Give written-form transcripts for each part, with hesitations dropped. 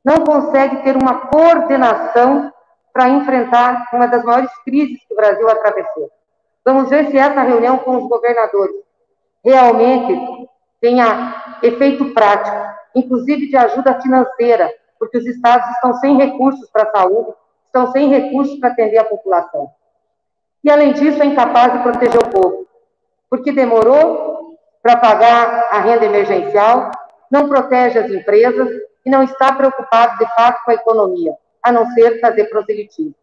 não consegue ter uma coordenação para enfrentar uma das maiores crises que o Brasil atravessou. Vamos ver se essa reunião com os governadores realmente tenha efeito prático, inclusive de ajuda financeira, porque os estados estão sem recursos para a saúde, estão sem recursos para atender a população. E, além disso, é incapaz de proteger o povo, porque demorou para pagar a renda emergencial, não protege as empresas e não está preocupado, de fato, com a economia, a não ser fazer proselitismo.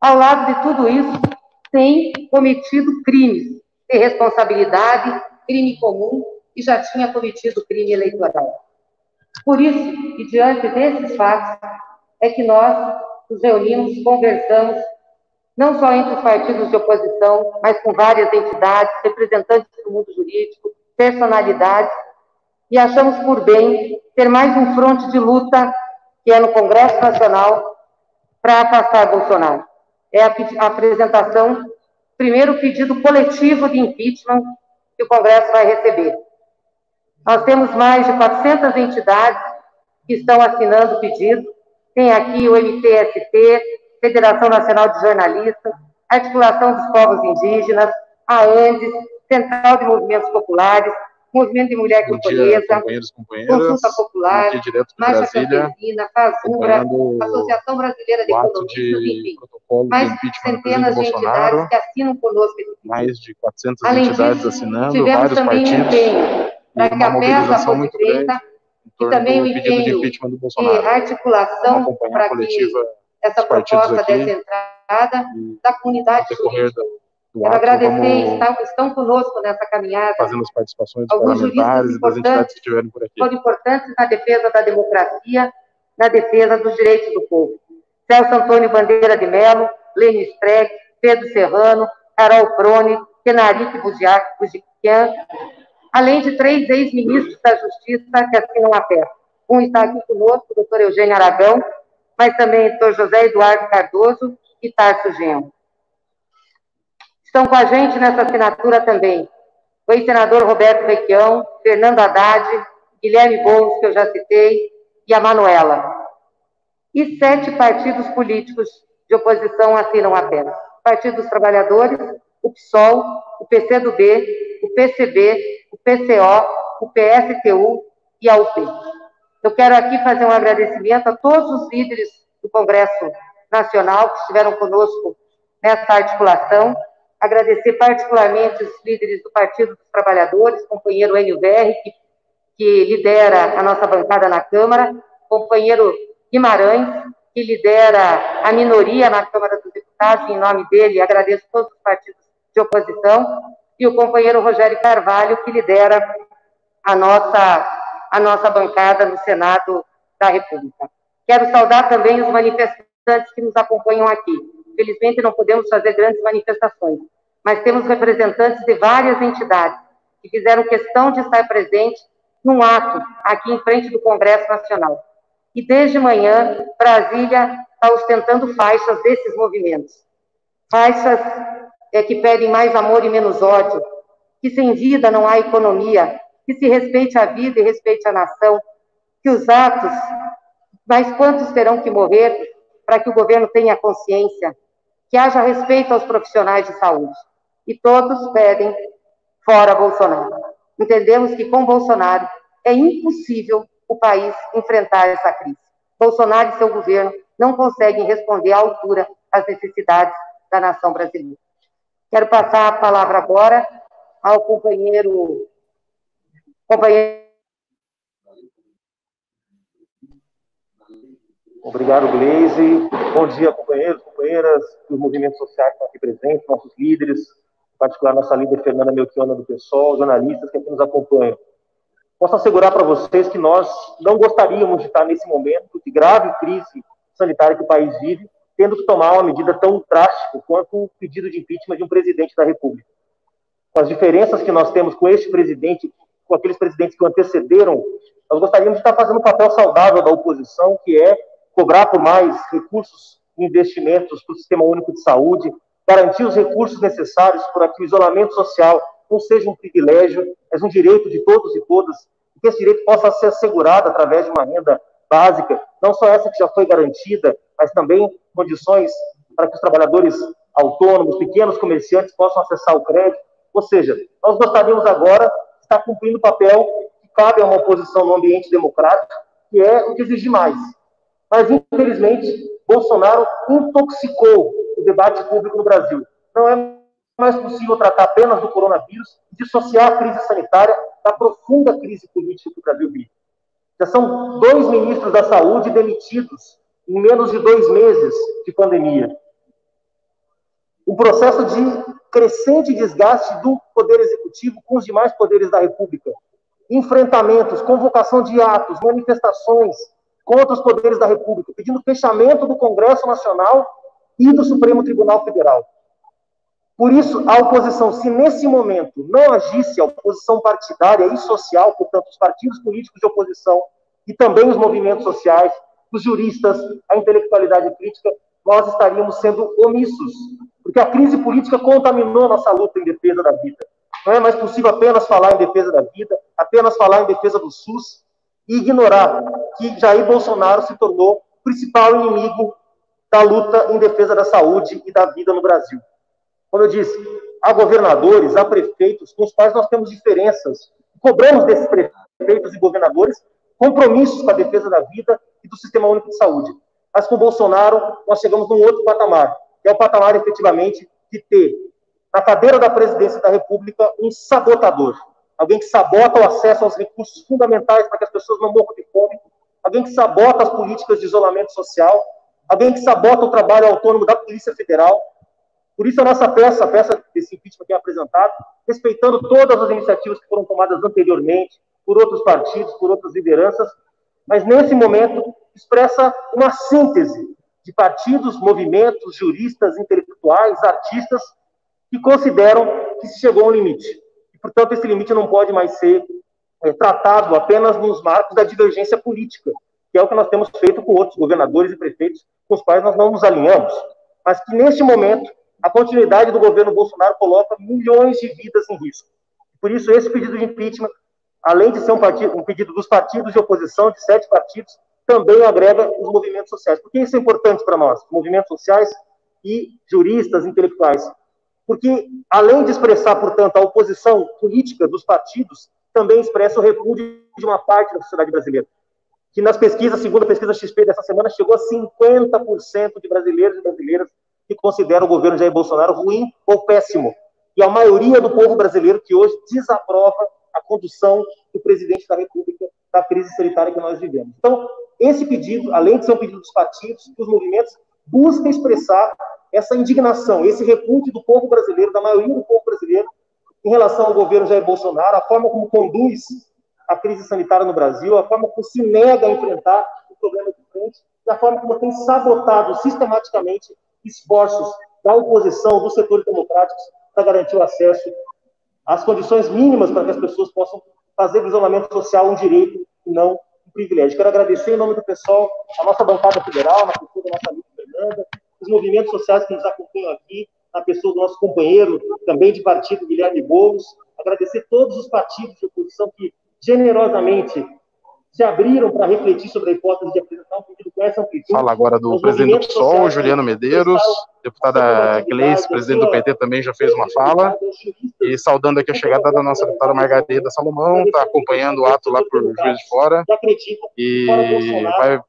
Ao lado de tudo isso, tem cometido crimes de responsabilidade, crime comum, e já tinha cometido crime eleitoral. Por isso, e diante desses fatos, é que nós nos reunimos, conversamos, não só entre os partidos de oposição, mas com várias entidades, representantes do mundo jurídico, personalidades, e achamos por bem ter mais um fronte de luta, que é no Congresso Nacional, para afastar Bolsonaro. É a apresentação, primeiro pedido coletivo de impeachment que o Congresso vai receber. Nós temos mais de 400 entidades que estão assinando o pedido. Tem aqui o MTST, Federação Nacional de Jornalistas, Articulação dos Povos Indígenas, a ANDES, Central de Movimentos Populares, Movimento de Mulher Camponesa, Consulta Popular, Marcha Campesina, FASUBRA, Associação Brasileira de Economia, enfim, mais centenas de entidades que assinam conosco esse pedido. Mais de 400 Além entidades disso, assinando, tivemos vários também partidos, empenho para que a peça fosse feita e também o empenho de articulação para que essa proposta desse entrada da comunidade jurídica. Quero agradecer, estão conosco nessa caminhada. Fazendo as participações dos alguns juristas importantes que estiveram por aqui. Foram importantes na defesa da democracia, na defesa dos direitos do povo. Celso Antônio Bandeira de Mello, Lênin Streck, Pedro Serrano, Carol Prone, Kenarique Buzikian, além de 3 ex-ministros da Justiça que assinam a peça. Um está aqui conosco, o doutor Eugênio Aragão, mas também o doutor José Eduardo Cardoso e Tarso Genro. Estão com a gente nessa assinatura também o ex-senador Roberto Requião, Fernando Haddad, Guilherme Boulos, que eu já citei, e a Manuela. E 7 partidos políticos de oposição assinam a peça. O Partido dos Trabalhadores, o PSOL, o PCdoB, o PCB, o PCO, o PSTU e a UP. Eu quero aqui fazer um agradecimento a todos os líderes do Congresso Nacional que estiveram conosco nessa articulação, agradecer particularmente os líderes do Partido dos Trabalhadores, companheiro Enio Verri, que lidera a nossa bancada na Câmara, companheiro Guimarães, que lidera a minoria na Câmara dos Deputados, em nome dele, agradeço todos os partidos de oposição, e o companheiro Rogério Carvalho, que lidera a nossa bancada no Senado da República. Quero saudar também os manifestantes que nos acompanham aqui. Felizmente, não podemos fazer grandes manifestações, mas temos representantes de várias entidades que fizeram questão de estar presente num ato aqui em frente do Congresso Nacional. E desde manhã, Brasília está ostentando faixas desses movimentos. Faixas que pedem mais amor e menos ódio, que sem vida não há economia, que se respeite a vida e respeite a nação, que os atos, mas quantos terão que morrer para que o governo tenha consciência, que haja respeito aos profissionais de saúde. E todos pedem fora Bolsonaro. Entendemos que com Bolsonaro é impossível o país enfrentar essa crise. Bolsonaro e seu governo não conseguem responder à altura às necessidades da nação brasileira. Quero passar a palavra agora ao companheiro. Obrigado, Gleisi. Bom dia, companheiros, companheiras dos movimentos sociais que estão aqui presentes, nossos líderes, em particular nossa líder Fernanda Melchiona do PSOL, jornalistas que aqui nos acompanham. Posso assegurar para vocês que nós não gostaríamos de estar nesse momento de grave crise sanitária que o país vive, tendo que tomar uma medida tão drástica quanto o pedido de impeachment de um presidente da República. Com as diferenças que nós temos com este presidente, com aqueles presidentes que o antecederam, nós gostaríamos de estar fazendo um papel saudável da oposição, que é cobrar por mais recursos e investimentos para o Sistema Único de Saúde, garantir os recursos necessários para que o isolamento social não seja um privilégio, mas um direito de todos e todas, e que esse direito possa ser assegurado através de uma renda básica, não só essa que já foi garantida, mas também condições para que os trabalhadores autônomos, pequenos comerciantes possam acessar o crédito. Ou seja, nós gostaríamos agora de estar cumprindo o papel que cabe a uma oposição no ambiente democrático, que é o de exigir mais. Mas, infelizmente, Bolsonaro intoxicou o debate público no Brasil. Não é mais possível tratar apenas do coronavírus e dissociar a crise sanitária da profunda crise política que o Brasil vive. Já são 2 ministros da Saúde demitidos em menos de 2 meses de pandemia. O processo de crescente desgaste do Poder Executivo com os demais poderes da República. Enfrentamentos, convocação de atos, manifestações contra os poderes da República, pedindo fechamento do Congresso Nacional e do Supremo Tribunal Federal. Por isso, a oposição, se nesse momento não agisse, a oposição partidária e social, portanto, os partidos políticos de oposição e também os movimentos sociais, os juristas, a intelectualidade crítica, nós estaríamos sendo omissos, porque a crise política contaminou nossa luta em defesa da vida. Não é mais possível apenas falar em defesa da vida, apenas falar em defesa do SUS e ignorar que Jair Bolsonaro se tornou o principal inimigo da luta em defesa da saúde e da vida no Brasil. Como eu disse, há governadores, há prefeitos com os quais nós temos diferenças. Cobramos desses prefeitos e governadores compromissos com a defesa da vida e do Sistema Único de Saúde. Mas com Bolsonaro, nós chegamos num outro patamar, que é o patamar, efetivamente, de ter, na cadeira da presidência da República, um sabotador. Alguém que sabota o acesso aos recursos fundamentais para que as pessoas não morram de fome, alguém que sabota as políticas de isolamento social, alguém que sabota o trabalho autônomo da Polícia Federal. Por isso a nossa peça, a peça desse impeachment que é apresentado, respeitando todas as iniciativas que foram tomadas anteriormente, por outros partidos, por outras lideranças, mas nesse momento expressa uma síntese de partidos, movimentos, juristas, intelectuais, artistas, que consideram que se chegou a um limite. E, portanto, esse limite não pode mais ser tratado apenas nos marcos da divergência política, que é o que nós temos feito com outros governadores e prefeitos com os quais nós não nos alinhamos, mas que, neste momento, a continuidade do governo Bolsonaro coloca milhões de vidas em risco. Por isso, esse pedido de impeachment, além de ser um pedido dos partidos de oposição, de 7 partidos, também agrega os movimentos sociais. Por que isso é importante para nós, movimentos sociais e juristas, intelectuais? Porque, além de expressar, portanto, a oposição política dos partidos, também expressa o repúdio de uma parte da sociedade brasileira, que nas pesquisas, segundo a pesquisa XP dessa semana, chegou a 50% de brasileiros e brasileiras que consideram o governo Jair Bolsonaro ruim ou péssimo. E a maioria do povo brasileiro que hoje desaprova a condução do presidente da República da crise sanitária que nós vivemos. Então, esse pedido, além de ser um pedido dos partidos, dos movimentos, busca expressar essa indignação, esse repúdio do povo brasileiro, da maioria do povo brasileiro, em relação ao governo Jair Bolsonaro, a forma como conduz a crise sanitária no Brasil, a forma como se nega a enfrentar o problema de frente, e a forma como tem sabotado sistematicamente esforços da oposição, dos setores democráticos, para garantir o acesso às condições mínimas para que as pessoas possam fazer do isolamento social um direito e não um privilégio. Quero agradecer, em nome do pessoal, a nossa bancada federal, na pessoa da nossa amiga Fernanda, os movimentos sociais que nos acompanham aqui, na pessoa do nosso companheiro, também de partido, Guilherme Boulos, agradecer todos os partidos de oposição que generosamente se abriram para refletir sobre a hipótese de apresentar um pedido com essa amplitude. Fala agora do presidente do PSOL, Juliano Medeiros, deputada Gleice, presidente do PT, também já fez uma fala, e saudando aqui a chegada da nossa deputada Margarida Salomão, está acompanhando o ato lá por Juiz de Fora, e vai,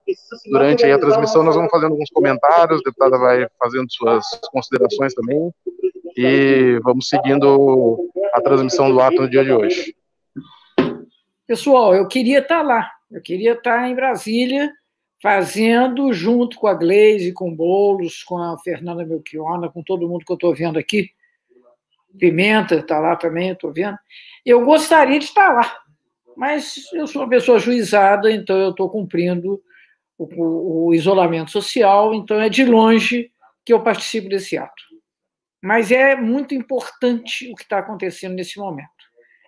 durante aí a transmissão nós vamos fazendo alguns comentários, a deputada vai fazendo suas considerações também, e vamos seguindo a transmissão do ato no dia de hoje. Pessoal, eu queria estar lá, eu queria estar em Brasília, fazendo, junto com a Gleice, com o Boulos, com a Fernanda Melchiona, com todo mundo que eu estou vendo aqui, Pimenta está lá também, eu estou vendo. Eu gostaria de estar lá, mas eu sou uma pessoa ajuizada, então eu estou cumprindo o isolamento social, então é de longe que eu participo desse ato. Mas é muito importante o que está acontecendo nesse momento.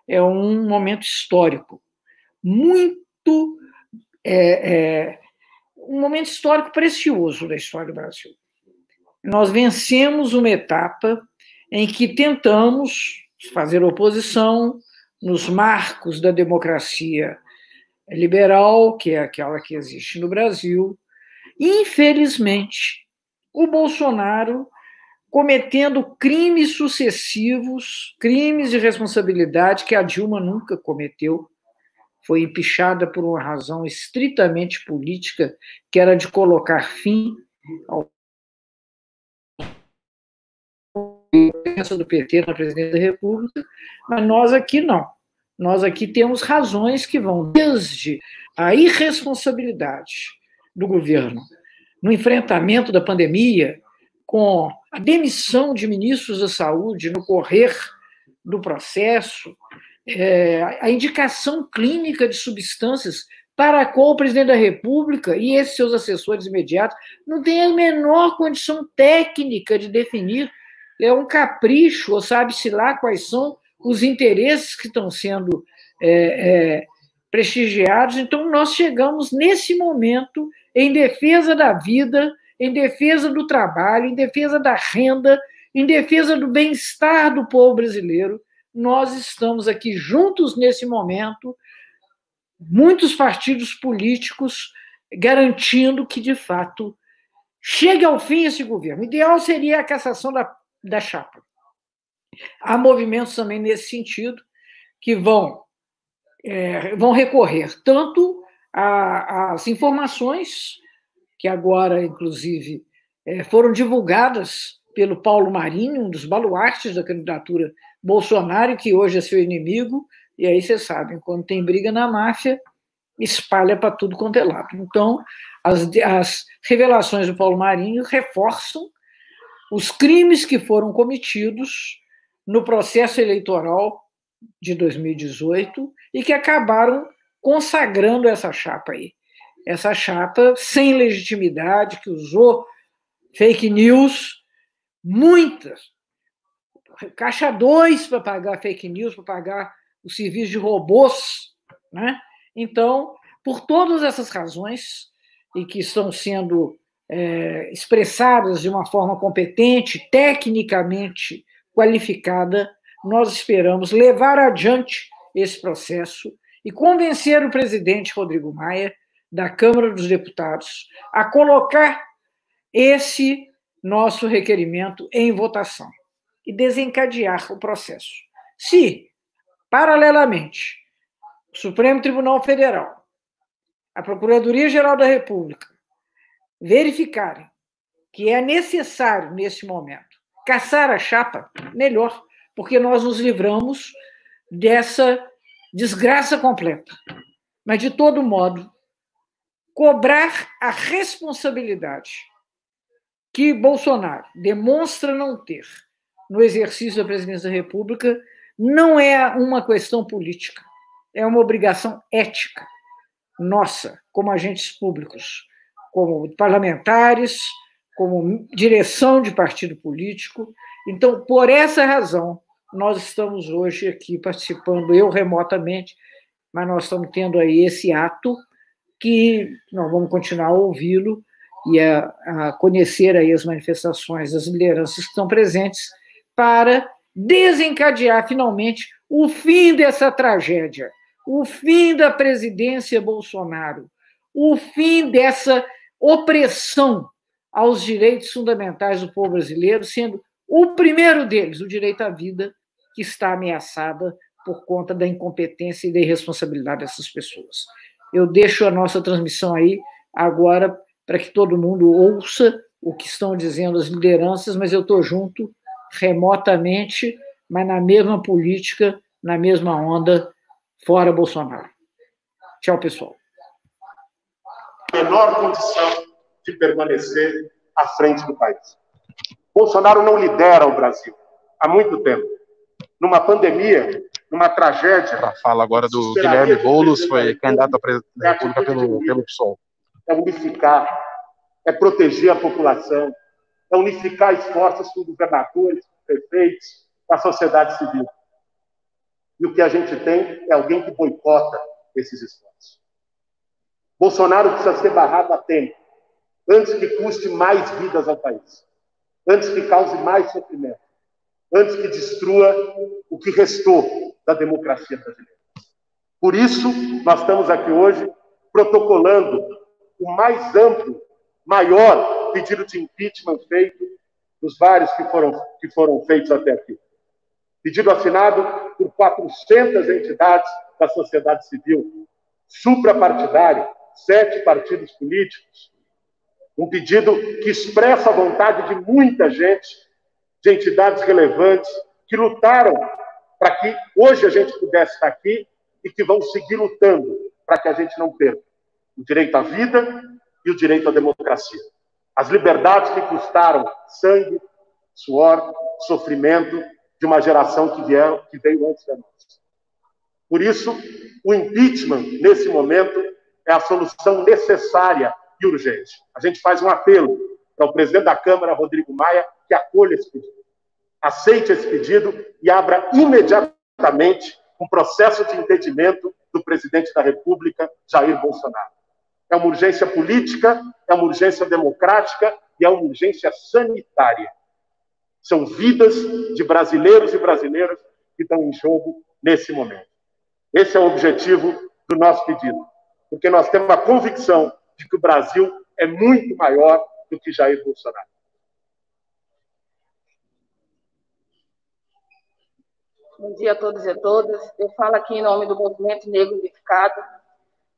É um momento histórico, um momento histórico precioso da história do Brasil. Nós vencemos uma etapa em que tentamos fazer oposição nos marcos da democracia liberal, que é aquela que existe no Brasil. Infelizmente, o Bolsonaro cometendo crimes sucessivos, crimes de responsabilidade que a Dilma nunca cometeu, foi empichada por uma razão estritamente política, que era de colocar fim ao presença do PT na presidência da República, mas nós aqui não. Nós aqui temos razões que vão desde a irresponsabilidade do governo no enfrentamento da pandemia, com a demissão de ministros da saúde no correr do processo, a indicação clínica de substâncias para a qual o presidente da República e esses seus assessores imediatos não têm a menor condição técnica de definir. É um capricho, ou sabe-se lá quais são os interesses que estão sendo prestigiados. Então, nós chegamos nesse momento em defesa da vida, em defesa do trabalho, em defesa da renda, em defesa do bem-estar do povo brasileiro. Nós estamos aqui juntos nesse momento, muitos partidos políticos garantindo que, de fato, chegue ao fim esse governo. O ideal seria a cassação da chapa. Há movimentos também nesse sentido que vão recorrer tanto às informações que agora, inclusive, foram divulgadas pelo Paulo Marinho, um dos baluartes da candidatura Bolsonaro, que hoje é seu inimigo, e aí vocês sabem, quando tem briga na máfia, espalha para tudo quanto é lado. Então, as revelações do Paulo Marinho reforçam os crimes que foram cometidos no processo eleitoral de 2018 e que acabaram consagrando essa chapa aí. Essa chapa sem legitimidade, que usou fake news, muitas, caixa 2 para pagar fake news, para pagar o serviço de robôs, né? Então, por todas essas razões, e que estão sendo expressadas de uma forma competente, tecnicamente qualificada, nós esperamos levar adiante esse processo e convencer o presidente Rodrigo Maia, da Câmara dos Deputados, a colocar esse nosso requerimento em votação e desencadear o processo. Se, paralelamente, o Supremo Tribunal Federal, a Procuradoria-Geral da República, verificarem que é necessário, nesse momento, caçar a chapa, melhor, porque nós nos livramos dessa desgraça completa. Mas, de todo modo, cobrar a responsabilidade que Bolsonaro demonstra não ter no exercício da presidência da República não é uma questão política, é uma obrigação ética nossa, como agentes públicos, como parlamentares, como direção de partido político. Então, por essa razão, nós estamos hoje aqui participando, eu remotamente, mas nós estamos tendo aí esse ato que nós vamos continuar a ouvi-lo e a conhecer aí as manifestações das lideranças que estão presentes para desencadear finalmente o fim dessa tragédia, o fim da presidência Bolsonaro, o fim dessa opressão aos direitos fundamentais do povo brasileiro, sendo o primeiro deles, o direito à vida, que está ameaçada por conta da incompetência e da irresponsabilidade dessas pessoas. Eu deixo a nossa transmissão aí agora para que todo mundo ouça o que estão dizendo as lideranças, mas eu estou junto remotamente, mas na mesma política, na mesma onda, fora Bolsonaro. Tchau, pessoal. Menor condição de permanecer à frente do país. Bolsonaro não lidera o Brasil há muito tempo. Numa pandemia, numa tragédia. A fala agora do Guilherme Boulos, foi candidato à presidência da República pelo PSOL. É unificar, é proteger a população, é unificar esforços com governadores, com prefeitos, com a sociedade civil. E o que a gente tem é alguém que boicota esses esforços. Bolsonaro precisa ser barrado a tempo, antes que custe mais vidas ao país, antes que cause mais sofrimento, antes que destrua o que restou da democracia brasileira. Por isso, nós estamos aqui hoje protocolando o mais amplo, maior pedido de impeachment feito dos vários que foram feitos até aqui. Pedido assinado por 400 entidades da sociedade civil, suprapartidária, 7 partidos políticos. Um pedido que expressa a vontade de muita gente, de entidades relevantes, que lutaram para que hoje a gente pudesse estar aqui e que vão seguir lutando para que a gente não perca o direito à vida e o direito à democracia. As liberdades que custaram sangue, suor, sofrimento de uma geração que veio antes da nossa. Por isso, o impeachment, nesse momento, é a solução necessária e urgente. A gente faz um apelo para o presidente da Câmara, Rodrigo Maia, que acolha esse pedido. Aceite esse pedido e abra imediatamente um processo de entendimento do presidente da República, Jair Bolsonaro. É uma urgência política, é uma urgência democrática e é uma urgência sanitária. São vidas de brasileiros e brasileiras que estão em jogo nesse momento. Esse é o objetivo do nosso pedido, porque nós temos a convicção de que o Brasil é muito maior do que Jair Bolsonaro. Bom dia a todos e a todas. Eu falo aqui em nome do Movimento Negro Unificado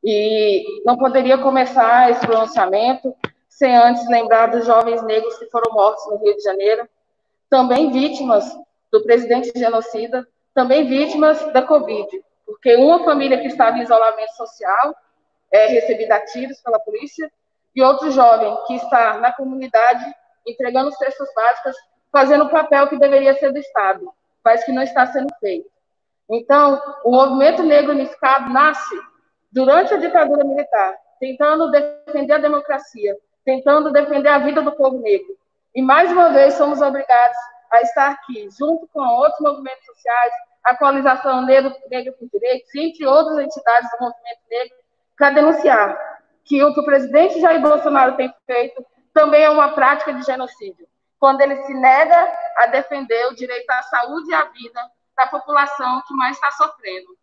e não poderia começar esse pronunciamento sem antes lembrar dos jovens negros que foram mortos no Rio de Janeiro, também vítimas do presidente genocida, também vítimas da Covid, porque uma família que estava em isolamento social é recebida a tiros pela polícia e outro jovem que está na comunidade entregando cestas básicas, fazendo o papel que deveria ser do Estado, mas que não está sendo feito. Então, o Movimento Negro Unificado nasce durante a ditadura militar, tentando defender a democracia, tentando defender a vida do povo negro. E, mais uma vez, somos obrigados a estar aqui, junto com outros movimentos sociais, a Coalização Negra por Direitos, entre outras entidades do movimento negro, para denunciar que o que o presidente Jair Bolsonaro tem feito também é uma prática de genocídio, quando ele se nega a defender o direito à saúde e à vida da população que mais está sofrendo.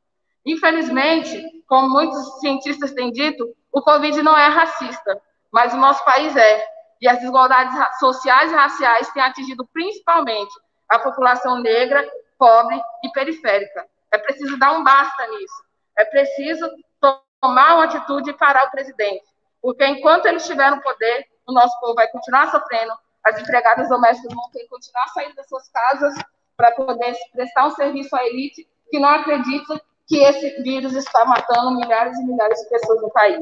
Infelizmente, como muitos cientistas têm dito, o Covid não é racista, mas o nosso país é. E as desigualdades sociais e raciais têm atingido principalmente a população negra, pobre e periférica. É preciso dar um basta nisso. É preciso tomar uma atitude e parar o presidente. Porque enquanto ele estiver no poder, o nosso povo vai continuar sofrendo, as empregadas domésticas vão ter que continuar saindo das suas casas para poder prestar um serviço à elite que não acredita que esse vírus está matando milhares e milhares de pessoas no país.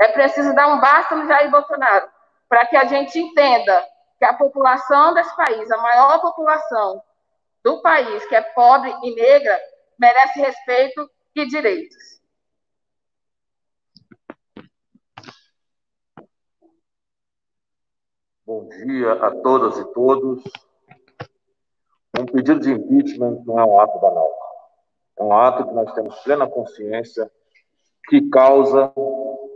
É preciso dar um basta no Jair Bolsonaro, para que a gente entenda que a população desse país, a maior população do país, que é pobre e negra, merece respeito e direitos. Bom dia a todas e todos. Um pedido de impeachment não é um ato banal. É um ato que nós temos plena consciência que causa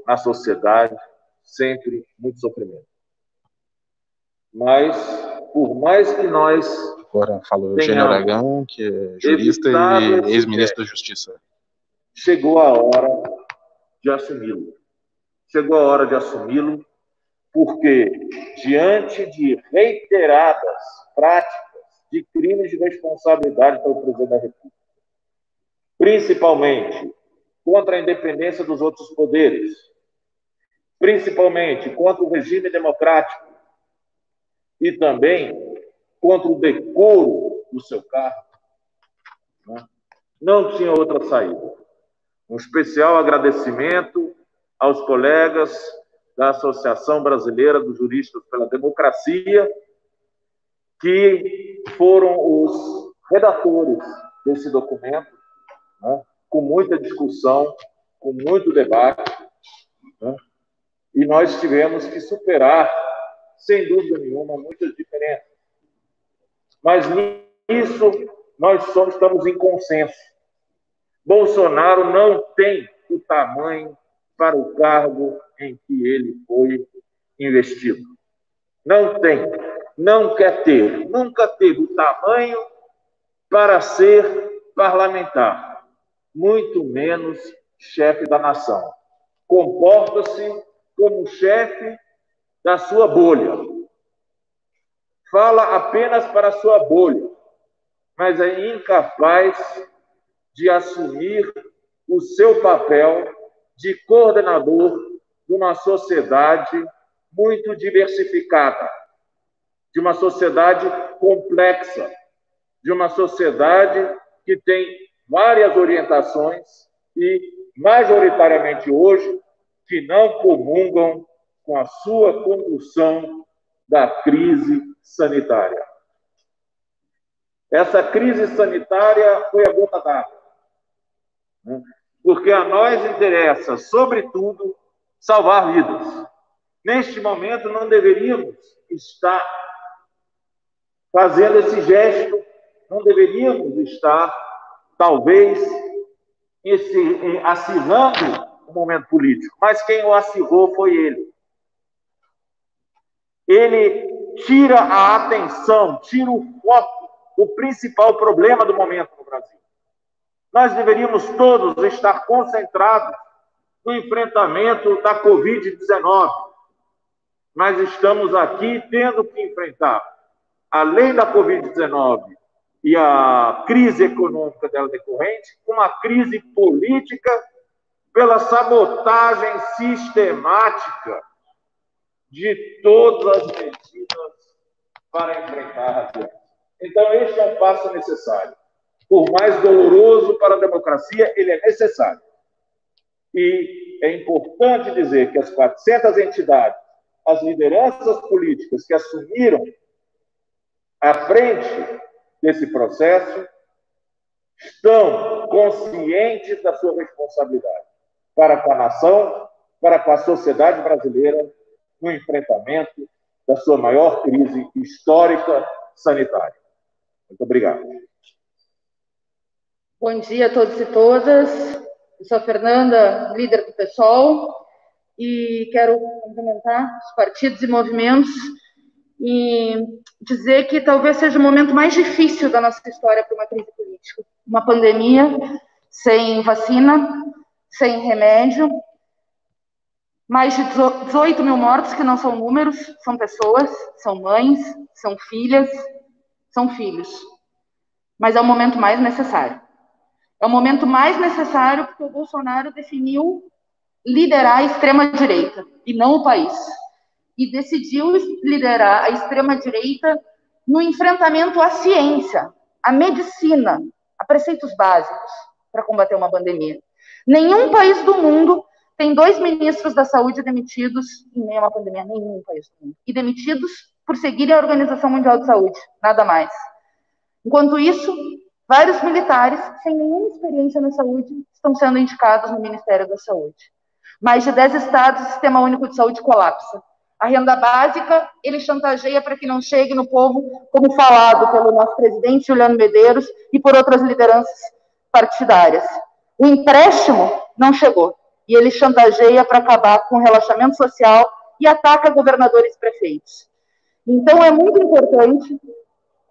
na sociedade sempre muito sofrimento. Mas, por mais que nós... Agora falou Eugênio Aragão, que é jurista e ex-ministro da Justiça. Chegou a hora de assumi-lo. Chegou a hora de assumi-lo porque, diante de reiteradas práticas de crimes de responsabilidade pelo presidente da República, principalmente contra a independência dos outros poderes, principalmente contra o regime democrático e também contra o decoro do seu cargo, né? Não tinha outra saída. Um especial agradecimento aos colegas da Associação Brasileira dos Juristas pela Democracia, que foram os redatores desse documento, né? Com muita discussão, com muito debate, né? E nós tivemos que superar, sem dúvida nenhuma, muitas diferenças. Mas nisso nós só estamos em consenso. Bolsonaro não tem o tamanho para o cargo em que ele foi investido. Não tem, não quer ter, nunca teve o tamanho para ser parlamentar. muito menos chefe da nação. Comporta-se como chefe da sua bolha. Fala apenas para a sua bolha, mas é incapaz de assumir o seu papel de coordenador de uma sociedade muito diversificada, de uma sociedade complexa, de uma sociedade que tem várias orientações e, majoritariamente hoje, que não comungam com a sua condução da crise sanitária. Essa crise sanitária foi a gota d'água, né? Porque a nós interessa, sobretudo, salvar vidas. Neste momento, não deveríamos estar fazendo esse gesto, não deveríamos estar, talvez, acirrando o momento político, mas quem o acirrou foi ele. Ele tira a atenção, tira o foco do principal problema do momento no Brasil. Nós deveríamos todos estar concentrados no enfrentamento da Covid-19. Mas estamos aqui tendo que enfrentar, além da Covid-19 e a crise econômica dela decorrente, uma crise política pela sabotagem sistemática de todas as medidas para enfrentar a doença. Então, este é um passo necessário. Por mais doloroso para a democracia, ele é necessário. E é importante dizer que as 400 entidades, as lideranças políticas que assumiram à frente desse processo, estão conscientes da sua responsabilidade para com a nação, para com a sociedade brasileira, no enfrentamento da sua maior crise histórica sanitária. Muito obrigado. Bom dia a todos e todas. Eu sou a Fernanda, líder do PSOL, e quero cumprimentar os partidos e movimentos e dizer que talvez seja o momento mais difícil da nossa história para uma crise política. Uma pandemia sem vacina, sem remédio, mais de 18 mil mortos, que não são números, são pessoas, são mães, são filhas, são filhos. Mas é o momento mais necessário. É o momento mais necessário porque o Bolsonaro definiu liderar a extrema-direita, e não o país. E decidiu liderar a extrema-direita no enfrentamento à ciência, à medicina, a preceitos básicos para combater uma pandemia. Nenhum país do mundo tem 2 ministros da saúde demitidos em meio a uma pandemia, nenhum país do mundo. E demitidos por seguirem a Organização Mundial de Saúde, nada mais. Enquanto isso, vários militares, sem nenhuma experiência na saúde, estão sendo indicados no Ministério da Saúde. Mais de 10 estados, o Sistema Único de Saúde colapsa. A renda básica, ele chantageia para que não chegue no povo, como falado pelo nosso presidente Juliano Medeiros e por outras lideranças partidárias. O empréstimo não chegou, e ele chantageia para acabar com o relaxamento social e ataca governadores e prefeitos. Então, é muito importante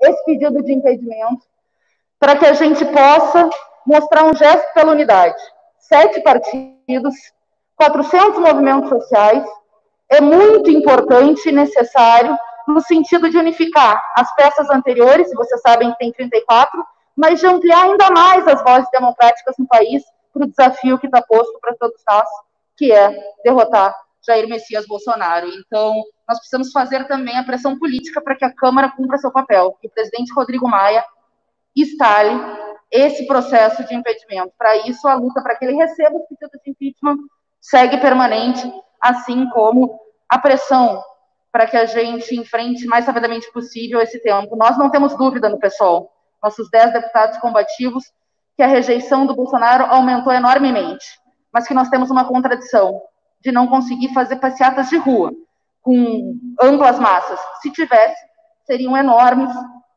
esse pedido de impedimento para que a gente possa mostrar um gesto pela unidade. 7 partidos, 400 movimentos sociais, é muito importante e necessário no sentido de unificar as peças anteriores, vocês sabem que tem 34, mas de ampliar ainda mais as vozes democráticas no país para o desafio que está posto para todos nós, que é derrotar Jair Messias Bolsonaro. Então, nós precisamos fazer também a pressão política para que a Câmara cumpra seu papel, que o presidente Rodrigo Maia instale esse processo de impedimento. Para isso, a luta para que ele receba o pedido de impeachment segue permanente, assim como a pressão para que a gente enfrente o mais rapidamente possível esse tempo. Nós não temos dúvida no PSOL, nossos 10 deputados combativos, que a rejeição do Bolsonaro aumentou enormemente, mas que nós temos uma contradição de não conseguir fazer passeatas de rua com amplas massas. Se tivesse, seriam enormes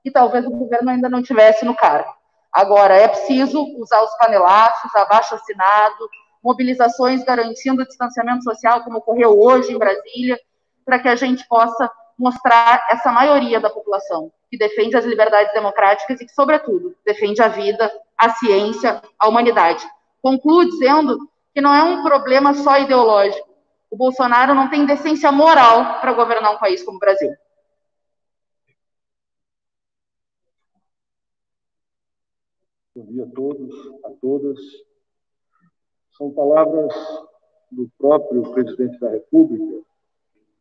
e talvez o governo ainda não tivesse no cargo. Agora, é preciso usar os panelaços, abaixo-assinado, mobilizações garantindo o distanciamento social, como ocorreu hoje em Brasília, para que a gente possa mostrar essa maioria da população que defende as liberdades democráticas e que, sobretudo, defende a vida, a ciência, a humanidade. Concluo dizendo que não é um problema só ideológico. O Bolsonaro não tem decência moral para governar um país como o Brasil. Bom dia a todos, a todas. São palavras do próprio presidente da República,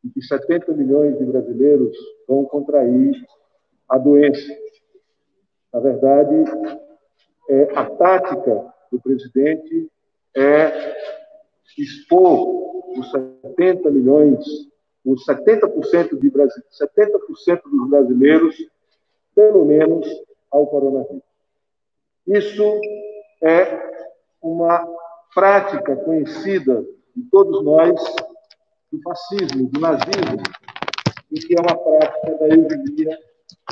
de que 70 milhões de brasileiros vão contrair a doença. Na verdade, a tática do presidente é expor os 70 milhões, os 70% dos brasileiros, pelo menos, ao coronavírus. Isso é uma prática conhecida de todos nós do fascismo, do nazismo, e que é uma prática da eugenia,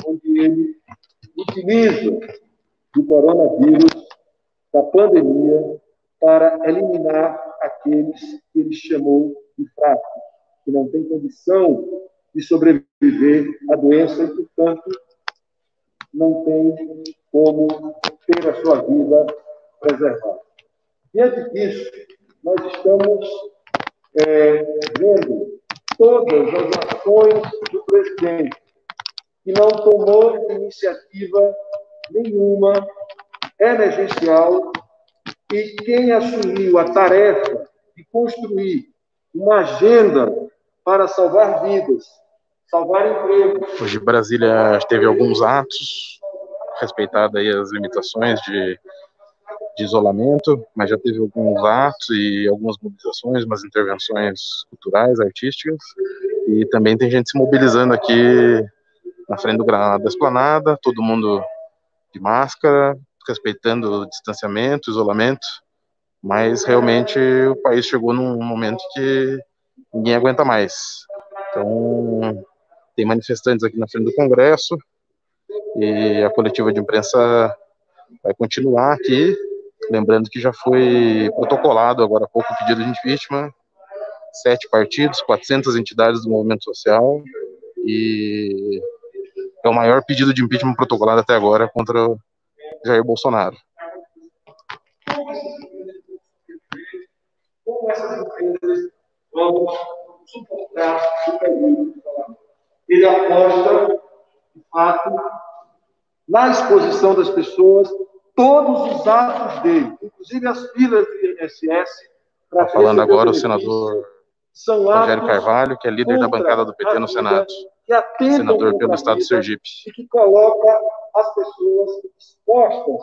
onde ele utiliza o coronavírus, da pandemia, para eliminar aqueles que ele chamou de fracos, que não têm condição de sobreviver à doença e, portanto, não têm como ter a sua vida preservada. Diante disso, nós estamos vendo todas as ações do presidente, que não tomou iniciativa nenhuma emergencial, e quem assumiu a tarefa de construir uma agenda para salvar vidas, salvar empregos. Hoje Brasília teve alguns atos, respeitadas aí as limitações de isolamento, mas já teve alguns atos e algumas mobilizações, umas intervenções culturais, artísticas, e também tem gente se mobilizando aqui na frente da esplanada, todo mundo de máscara, respeitando o distanciamento, isolamento, mas realmente o país chegou num momento que ninguém aguenta mais. Então, tem manifestantes aqui na frente do Congresso e a coletiva de imprensa vai continuar aqui, lembrando que já foi protocolado agora há pouco o pedido de impeachment, 7 partidos, 400 entidades do movimento social, e é o maior pedido de impeachment protocolado até agora contra o Jair Bolsonaro. Como essas empresas vão suportar o período de isolamento? Ele aposta, de fato, na exposição das pessoas, todos os atos dele, inclusive as filas do INSS. Está falando agora o senador Rogério Carvalho, que é líder da bancada do PT no Senado, senador pelo estado de Sergipe. E que coloca as pessoas expostas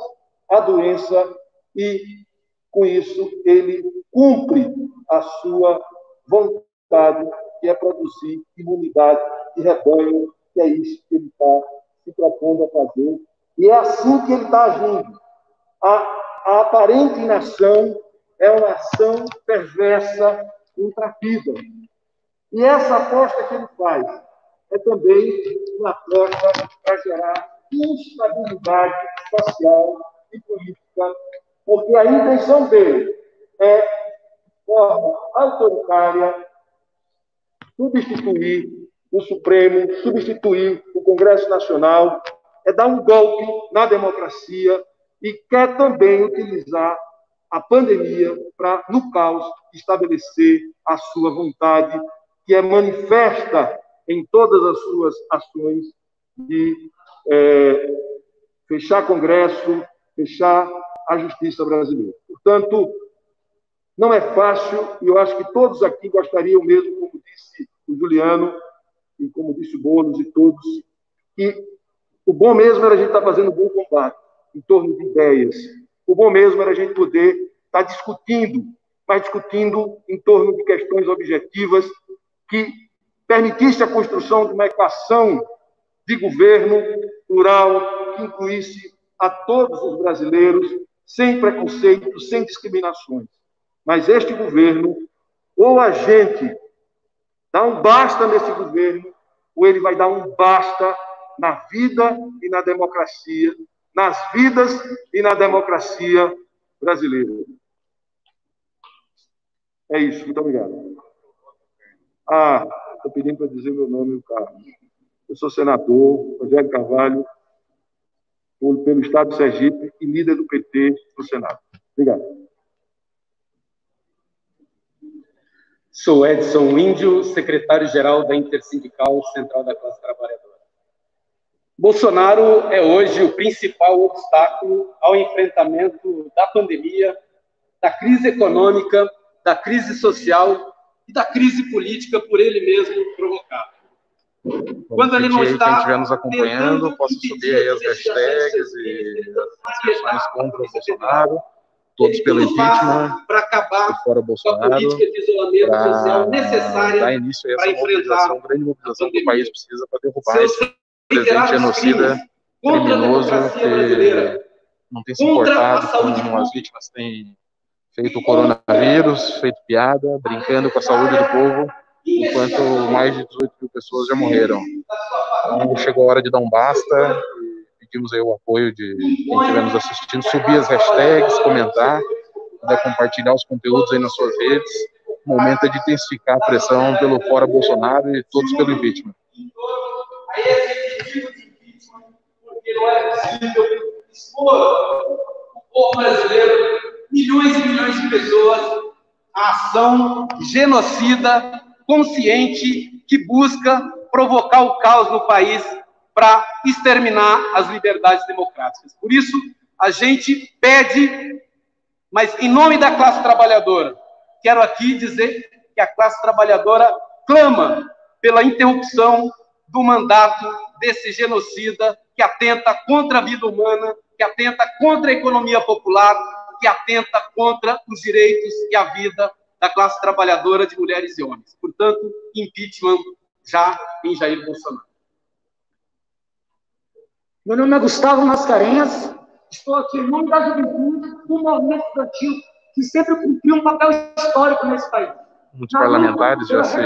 à doença e, com isso, ele cumpre a sua vontade, que é produzir imunidade de rebanho, que é isso que ele está se propondo a fazer. E é assim que ele está agindo. A aparente inação é uma ação perversa, intrapida. E essa aposta que ele faz é também uma aposta para gerar instabilidade social e política, porque a intenção dele é, de forma autoritária, substituir o Supremo, substituir o Congresso Nacional, é dar um golpe na democracia e quer também utilizar a pandemia para, no caos, estabelecer a sua vontade, que é manifesta em todas as suas ações de fechar Congresso, fechar a justiça brasileira. Portanto, não é fácil, e eu acho que todos aqui gostariam mesmo, como disse o Juliano, e como disse o Boulos e todos, que o bom mesmo era a gente estar fazendo um bom combate em torno de ideias. O bom mesmo era a gente poder estar discutindo, mas discutindo em torno de questões objetivas que permitisse a construção de uma equação de governo plural que incluísse a todos os brasileiros, sem preconceitos, sem discriminações. Mas este governo, ou a gente dá um basta nesse governo, ou ele vai dar um basta na vida e na democracia, nas vidas e na democracia brasileira. É isso, muito obrigado. Estou pedindo para dizer meu nome e o cargo. eu sou senador, Rogério Carvalho, pelo Estado de Sergipe e líder do PT no Senado. Obrigado. Sou Edson Índio, secretário-geral da Intersindical Central da Classe Trabalhadora. Bolsonaro é hoje o principal obstáculo ao enfrentamento da pandemia, da crise econômica, da crise social e da crise política por ele mesmo provocada. Quando ele não está... Quem estiver nos acompanhando, possa subir aí as hashtags e as questões contra o Bolsonaro, todos pelo impeachment, para acabar fora Bolsonaro, com a política de isolamento social necessária dar início a essa mobilização, grande mobilização que o país precisa para derrubar esse presidente genocida, criminoso, que não tem se importado com as vítimas, tem feito o coronavírus, feito piada, brincando com a saúde do povo, enquanto mais de 18 mil pessoas já morreram. Então, chegou a hora de dar um basta, e pedimos aí o apoio de quem estiver nos assistindo, subir as hashtags, comentar, compartilhar os conteúdos aí nas suas redes. O momento é de intensificar a pressão pelo fora Bolsonaro e todos pelo impeachment. Porque não é possível expor o povo brasileiro, milhões e milhões de pessoas, a ação genocida, consciente, que busca provocar o caos no país para exterminar as liberdades democráticas. Por isso, a gente pede, mas em nome da classe trabalhadora, quero aqui dizer que a classe trabalhadora clama pela interrupção do mandato desse genocida que atenta contra a vida humana, que atenta contra a economia popular, que atenta contra os direitos e a vida da classe trabalhadora de mulheres e homens. Portanto, impeachment já em Jair Bolsonaro. Meu nome é Gustavo Mascarenhas, estou aqui em nome da juventude do movimento estudantil, que sempre cumpriu um papel histórico nesse país. Muitos parlamentares já se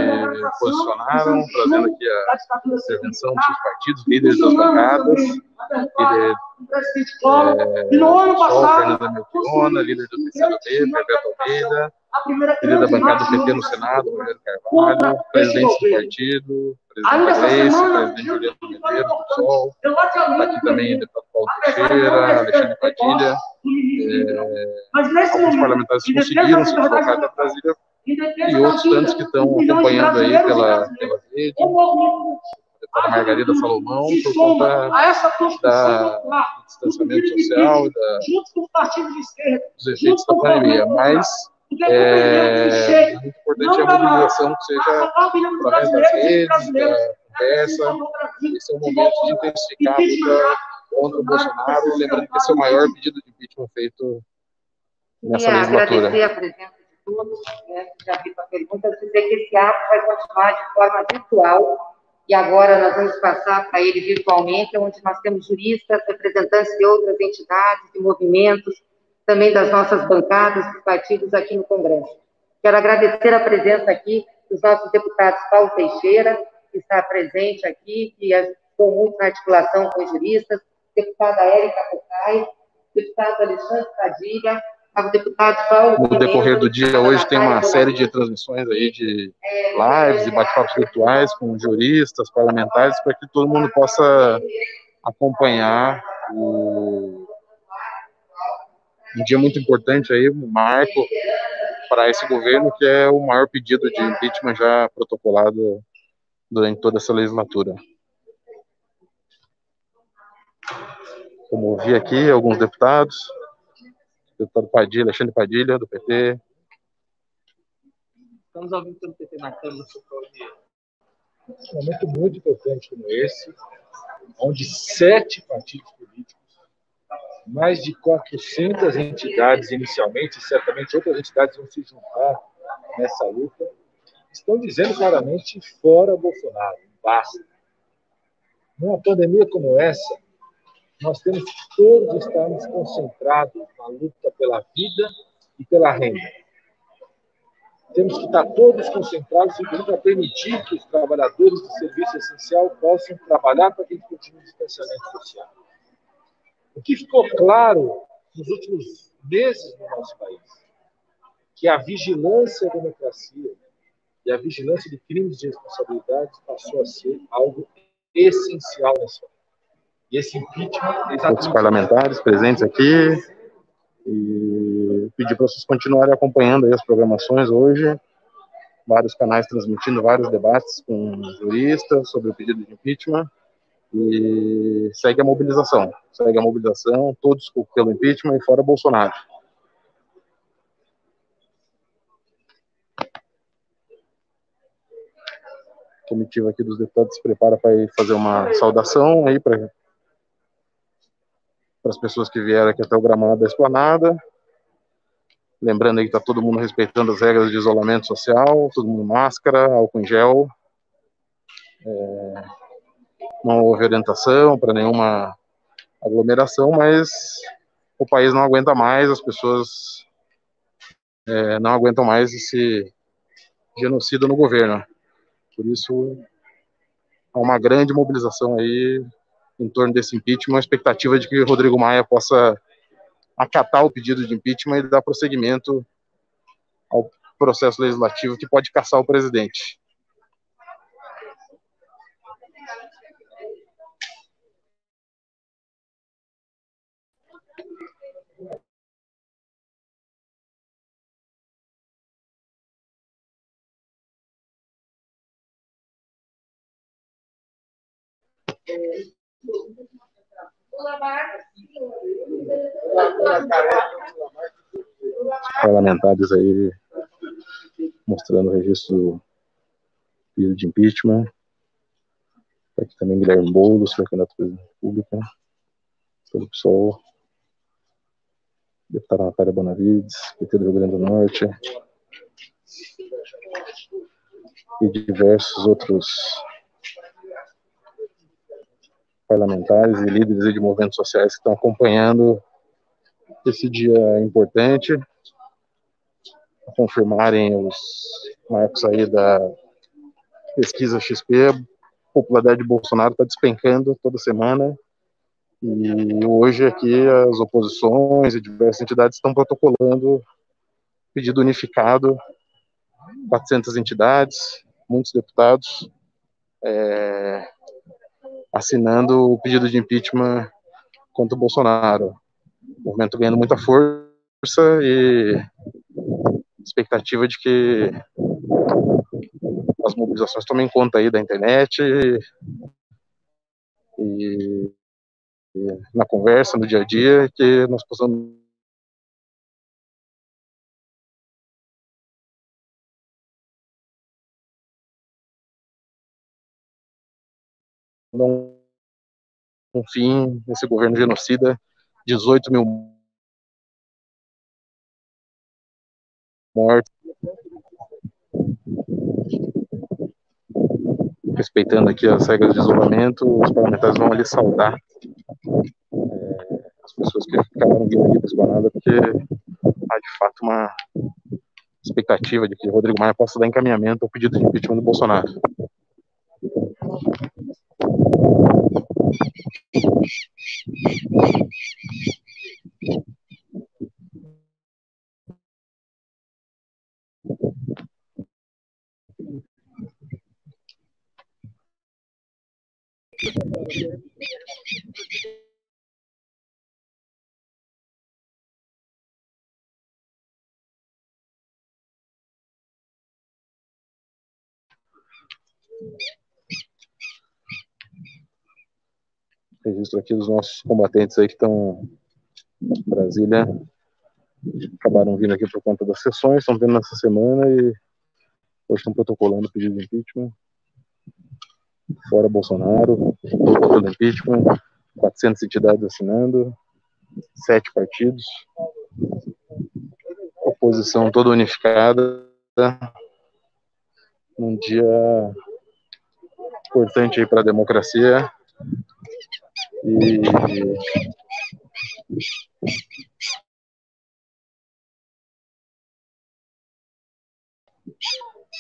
posicionaram, trazendo aqui a intervenção dos seus partidos, líderes das bancadas, líder do PSOL, Fernanda Melchiona, líder do PCdoB, Bebeto Almeida, líder da bancada do PT no Senado, Rogério Carvalho, presidente do partido, presidente da Gleice, presidente Juliano Medeiros, do PSOL, está aqui também o deputado Paulo Teixeira, Alexandre Padilha, alguns parlamentares conseguiram se deslocar até Brasília, e outros tantos que estão acompanhando aí pela rede, a deputada Margarida Salomão, por conta do distanciamento social e dos efeitos da pandemia. Mas é muito importante a mobilização que seja através das redes, da conversa. Esse é o momento de intensificar a luta contra o Bolsonaro, lembrando que esse é o maior pedido de impeachment feito nessa legislatura. Agradecer a presença todos, já vi a pergunta, dizer que esse ato vai continuar de forma virtual, e agora nós vamos passar para ele virtualmente, onde nós temos juristas, representantes de outras entidades, de movimentos, também das nossas bancadas, dos partidos aqui no Congresso. Quero agradecer a presença aqui dos nossos deputados Paulo Teixeira, que está presente aqui, que ajudou muito na articulação com os juristas, deputada Érica Cocai, deputado Alexandre Padilha, deputado Paulo. No decorrer do dia, hoje tem uma série de transmissões aí de lives e bate-papos virtuais com juristas, parlamentares, para que todo mundo possa acompanhar um dia muito importante aí, um marco para esse governo, que é o maior pedido de impeachment já protocolado durante toda essa legislatura. Como vi aqui, alguns deputados, deputado Padilha, Alexandre Padilha, do PT. Estamos ouvindo pelo PT na Câmara. Um momento muito importante como esse, onde 7 partidos políticos, mais de 400 entidades inicialmente, e certamente outras entidades vão se juntar nessa luta, estão dizendo claramente fora Bolsonaro, basta. Numa pandemia como essa, nós temos que todos estarmos concentrados na luta pela vida e pela renda. Temos que estar todos concentrados para permitir que os trabalhadores do serviço essencial possam trabalhar para que a gente continue o distanciamento social. O que ficou claro nos últimos meses no nosso país, que a vigilância à democracia e a vigilância de crimes de responsabilidade passou a ser algo essencial nessa hora. E esse impeachment... Outros parlamentares presentes aqui. E pedir para vocês continuarem acompanhando aí as programações hoje. Vários canais transmitindo vários debates com juristas sobre o pedido de impeachment. E segue a mobilização, todos pelo impeachment e fora Bolsonaro. A comitiva aqui dos deputados se prepara para ir fazer uma saudação aí para as pessoas que vieram aqui até o gramado da Esplanada. Lembrando aí que está todo mundo respeitando as regras de isolamento social, todo mundo máscara, álcool em gel. Não houve orientação para nenhuma aglomeração, mas o país não aguenta mais, as pessoas não aguentam mais esse genocídio no governo. Por isso, há uma grande mobilização aí em torno desse impeachment, a expectativa de que Rodrigo Maia possa acatar o pedido de impeachment e dar prosseguimento ao processo legislativo que pode caçar o presidente. Os parlamentares aí mostrando o registro do pedido de impeachment. Aqui também Guilherme Boulos, pré-candidato à presidência da República, pelo PSOL. Deputada Natália Bonavides, PT do Rio Grande do Norte. E diversos outros parlamentares e líderes de movimentos sociais que estão acompanhando esse dia importante, a confirmarem os marcos aí da pesquisa XP. A popularidade de Bolsonaro está despencando toda semana, e hoje aqui as oposições e diversas entidades estão protocolando pedido unificado, 400 entidades, muitos deputados, assinando o pedido de impeachment contra o Bolsonaro. O movimento ganhando muita força e expectativa de que as mobilizações tomem conta aí da internet e na conversa, no dia a dia, que nós possamos dar um fim nesse governo genocida. 18 mil mortos, respeitando aqui as regras de isolamento. Os parlamentares vão ali saudar as pessoas que ficaram vindo aqui para Esplanada, porque há de fato uma expectativa de que Rodrigo Maia possa dar encaminhamento ao pedido de impeachment do Bolsonaro. Registro aqui dos nossos combatentes aí que estão em Brasília, acabaram vindo aqui por conta das sessões, estão tendo nessa semana e hoje estão protocolando o pedido de impeachment. Fora Bolsonaro, pelo impeachment, 400 entidades assinando, 7 partidos, oposição toda unificada, num dia importante aí para a democracia. E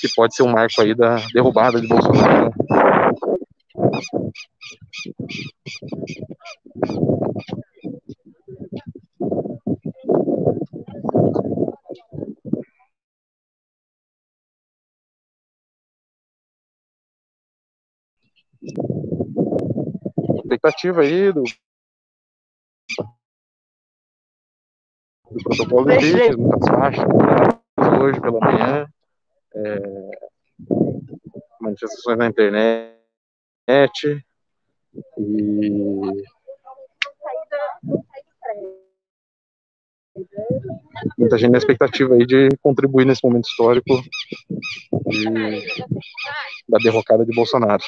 que pode ser um marco aí da derrubada de Bolsonaro. expectativa aí do protocolo de impeachment, muitas faixas hoje pela manhã, manifestações na internet e muita gente na expectativa aí de contribuir nesse momento histórico da derrocada de Bolsonaro.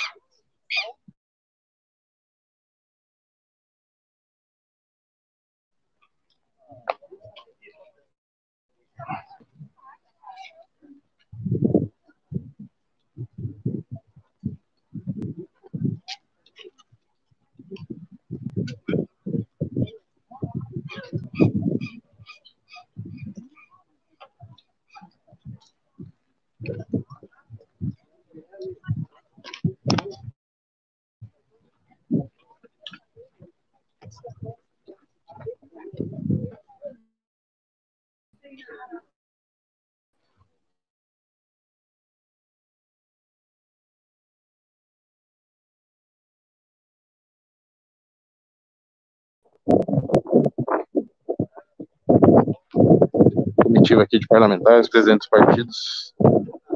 Comitiva aqui de parlamentares, presidentes dos partidos,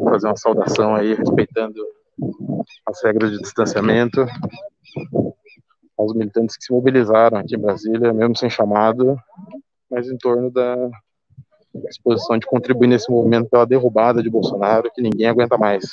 fazer uma saudação aí, respeitando as regras de distanciamento, aos militantes que se mobilizaram aqui em Brasília, mesmo sem chamado, mas em torno da disposição de contribuir nesse movimento pela derrubada de Bolsonaro, que ninguém aguenta mais.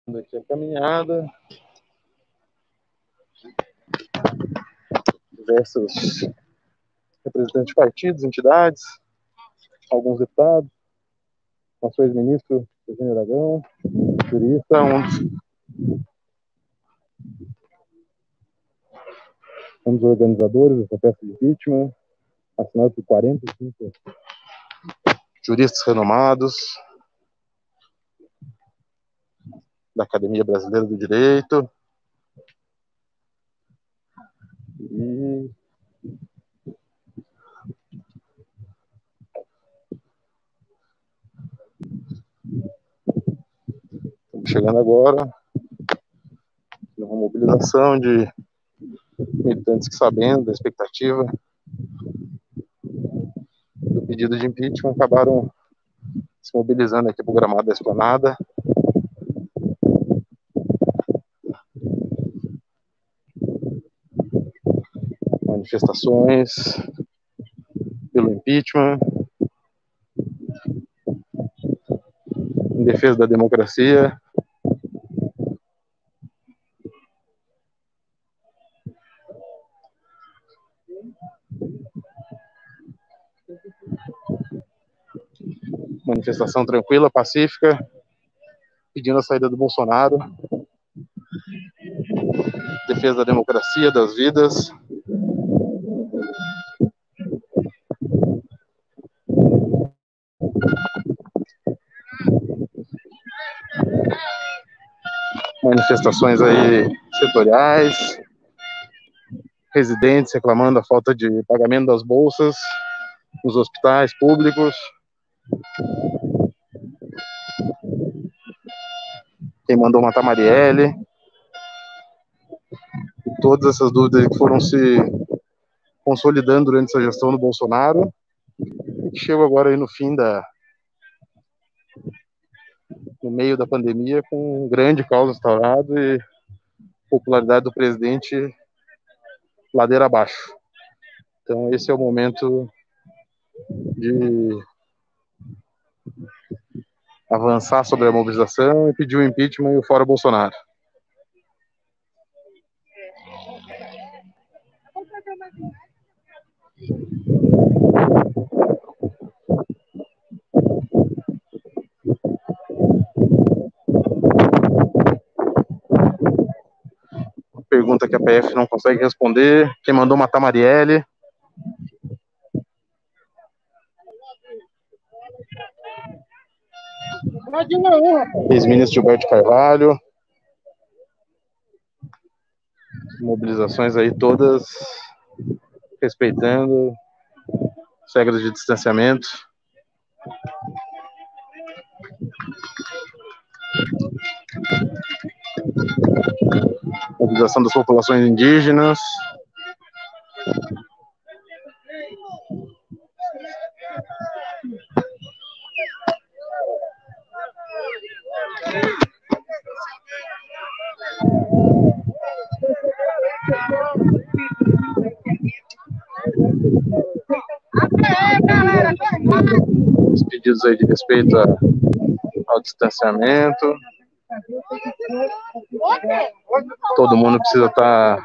Aqui a caminhada, diversos representantes de partidos, entidades, alguns deputados, nosso ex-ministro Eugênio Aragão, jurista, um dos organizadores dessa peça de impeachment, assinado por 45 juristas renomados da Academia Brasileira do Direito. E estamos chegando agora numa mobilização de militantes que, sabendo da expectativa do pedido de impeachment, acabaram se mobilizando aqui para o gramado da Esplanada. Manifestações pelo impeachment, em defesa da democracia. Manifestação tranquila, pacífica, pedindo a saída do Bolsonaro, defesa da democracia, das vidas. Manifestações aí setoriais, residentes reclamando a falta de pagamento das bolsas nos hospitais públicos. Quem mandou matar Marielle. Todas essas dúvidas que foram se consolidando durante essa gestão do Bolsonaro, e que chegam agora aí no meio da pandemia, com um grande caos instaurado e popularidade do presidente ladeira abaixo. Então, esse é o momento de avançar sobre a mobilização e pedir o impeachment e o fora Bolsonaro. Pergunta que a PF não consegue responder. Quem mandou matar Marielle? Ex-ministro Gilberto Carvalho. Mobilizações aí todas respeitando as regras de distanciamento. Mobilização das populações indígenas. Os pedidos aí de respeito ao distanciamento. Todo mundo precisa estar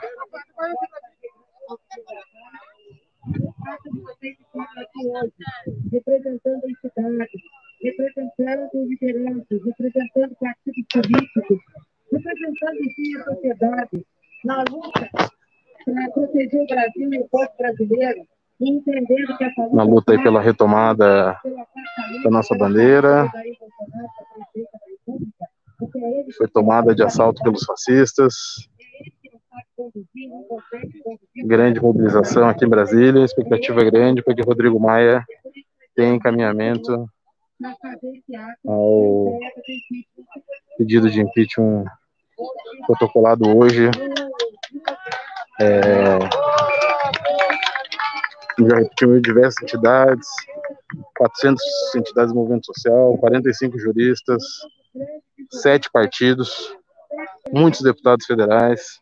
representando entidades, representando lideranças, representando partidos políticos, representando, enfim, a sociedade na luta para proteger o Brasil e o povo brasileiro, e entendendo que essa luta na luta aí pela retomada da nossa bandeira. Foi tomada de assalto pelos fascistas. Grande mobilização aqui em Brasília. A expectativa é grande para que Rodrigo Maia tenha encaminhamento ao pedido de impeachment protocolado hoje. Já repetiu em diversas entidades, 400 entidades do movimento social, 45 juristas, 7 partidos, muitos deputados federais.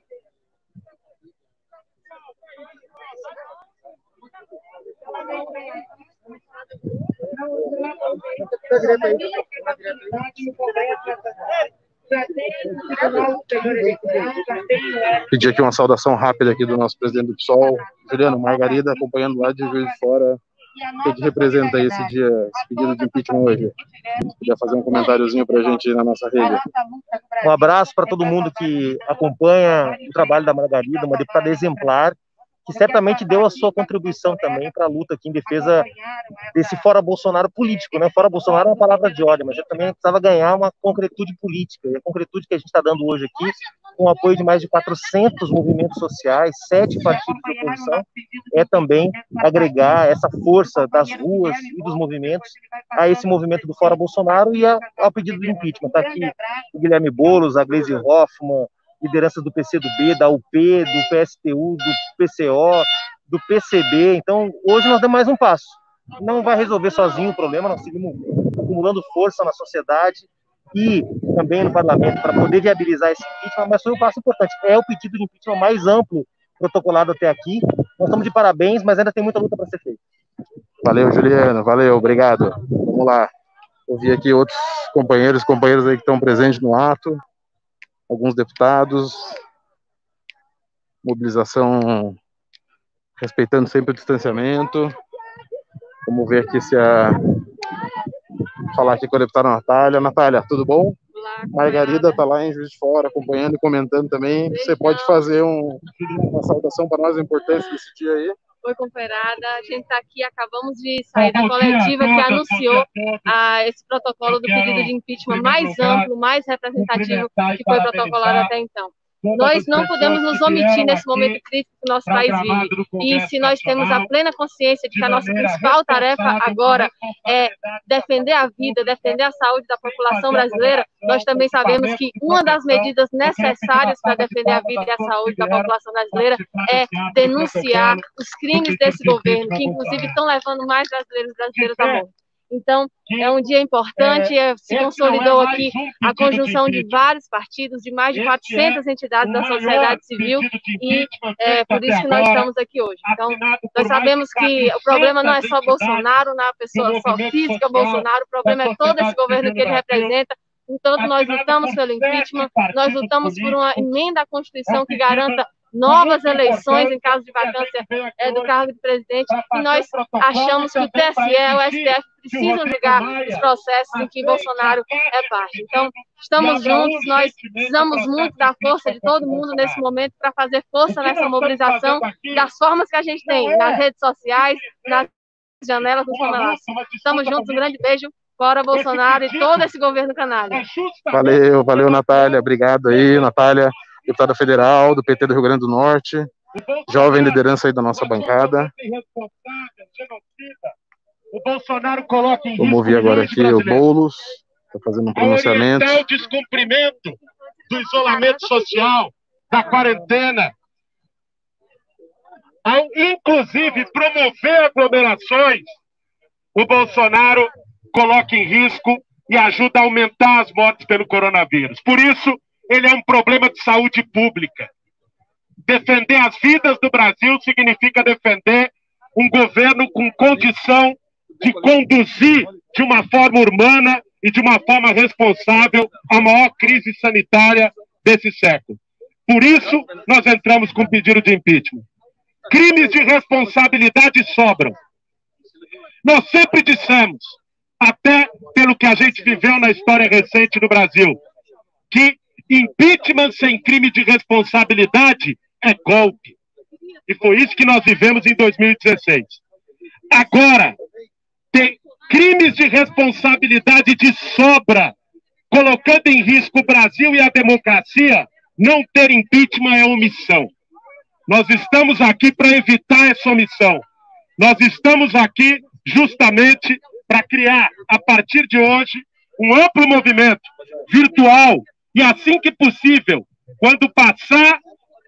Pedir aqui uma saudação rápida aqui do nosso presidente do PSOL, Juliano Margarida, acompanhando lá de Juiz de Fora, que representa esse dia, esse pedido de impeachment hoje. Se puder fazer um comentáriozinho para a gente na nossa rede. Um abraço para todo mundo que acompanha o trabalho da Margarida, uma deputada exemplar, que certamente deu a sua contribuição também para a luta aqui em defesa desse fora Bolsonaro político, né? Fora Bolsonaro é uma palavra de ordem, mas já também precisava ganhar uma concretude política, e a concretude que a gente está dando hoje aqui, com o apoio de mais de 400 movimentos sociais, 7 partidos de oposição, é também agregar essa força das ruas e dos movimentos a esse movimento do fora Bolsonaro e ao pedido de impeachment. Está aqui o Guilherme Boulos, a Gleisi Hoffmann, lideranças do PCdoB, da UP, do PSTU, do PCO, do PCB. Então, hoje nós demos mais um passo. Não vai resolver sozinho o problema, nós seguimos acumulando força na sociedade e também no parlamento para poder viabilizar esse impeachment, mas foi um passo importante. É o pedido de impeachment mais amplo protocolado até aqui. Nós estamos de parabéns, mas ainda tem muita luta para ser feita. Valeu, Juliano. Valeu, obrigado. Vamos lá. Ouvir aqui outros companheiros aí que estão presentes no ato. Alguns deputados, mobilização respeitando sempre o distanciamento. Vamos ver aqui se falar aqui com a deputada Natália. Natália, tudo bom? Olá, Margarida está lá em Juiz de Fora, acompanhando e comentando também. Você pode fazer uma saudação para nós, a importância desse dia aí? Oi, companheirada, a gente está aqui, acabamos de sair da coletiva que anunciou esse protocolo do pedido de impeachment mais amplo, mais representativo que foi protocolado até então. Nós não podemos nos omitir nesse momento crítico que o nosso país vive. E se nós temos a plena consciência de que a nossa principal tarefa agora é defender a vida, defender a saúde da população brasileira, nós também sabemos que uma das medidas necessárias para defender a vida e a saúde da população brasileira é denunciar os crimes desse governo, que inclusive estão levando mais brasileiros e brasileiras à morte. Então, é um dia importante, se consolidou aqui a conjunção de vários partidos, de mais de 400 entidades da sociedade civil, e é por isso que nós estamos aqui hoje. Então, nós sabemos que o problema não é só Bolsonaro, não é a pessoa só física Bolsonaro, o problema é todo esse governo que ele representa. Então, nós lutamos pelo impeachment, nós lutamos por uma emenda à Constituição que garanta novas eleições em caso de vacância do cargo de presidente, e nós achamos que o TSE e o STF precisam julgar os processos em que Bolsonaro é parte. Então, estamos juntos, nós precisamos muito da força de todo mundo nesse momento para fazer força nessa mobilização das formas que a gente tem, nas redes sociais, nas janelas do Palácio. Estamos juntos, um grande beijo, fora Bolsonaro e todo esse governo canalha. Valeu, Natália, obrigado aí, Natália, deputada federal do PT do Rio Grande do Norte, jovem liderança aí da nossa bancada. Vamos ouvir agora aqui o Boulos, está fazendo um pronunciamento. Orientar o descumprimento do isolamento social, da quarentena, ao inclusive promover aglomerações, o Bolsonaro coloca em risco e ajuda a aumentar as mortes pelo coronavírus. Por isso, ele é um problema de saúde pública. Defender as vidas do Brasil significa defender um governo com condição de conduzir de uma forma humana e de uma forma responsável a maior crise sanitária desse século. Por isso, nós entramos com pedido de impeachment. Crimes de responsabilidade sobram. Nós sempre dissemos, até pelo que a gente viveu na história recente do Brasil, que impeachment sem crime de responsabilidade é golpe. E foi isso que nós vivemos em 2016. Agora, tem crimes de responsabilidade de sobra, colocando em risco o Brasil e a democracia. Não ter impeachment é omissão. Nós estamos aqui para evitar essa omissão. Nós estamos aqui justamente para criar, a partir de hoje, um amplo movimento virtual e, assim que possível, quando passar